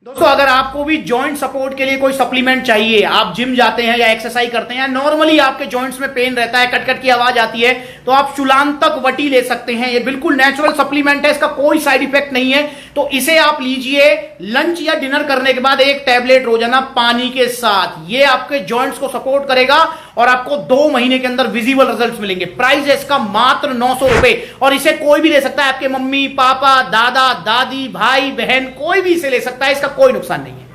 दोस्तों अगर आपको भी जॉइंट सपोर्ट के लिए कोई सप्लीमेंट चाहिए, आप जिम जाते हैं या एक्सरसाइज करते हैं या नॉर्मली आपके जॉइंट्स में पेन रहता है, कट कट की आवाज आती है, तो आप चुलांतक वटी ले सकते हैं। ये बिल्कुल नेचुरल सप्लीमेंट है, इसका कोई साइड इफेक्ट नहीं है। तो इसे आप लीजिए लंच या डिनर करने के बाद एक टैबलेट रोजाना पानी के साथ। ये आपके जॉइंट्स को सपोर्ट करेगा और आपको 2 महीने के अंदर विजिबल रिजल्ट्स मिलेंगे। प्राइस है इसका मात्र 900 रुपए और इसे कोई भी ले सकता है। आपके मम्मी पापा, दादा दादी, भाई बहन, कोई भी इसे ले सकता है। इसका कोई नुकसान नहीं है।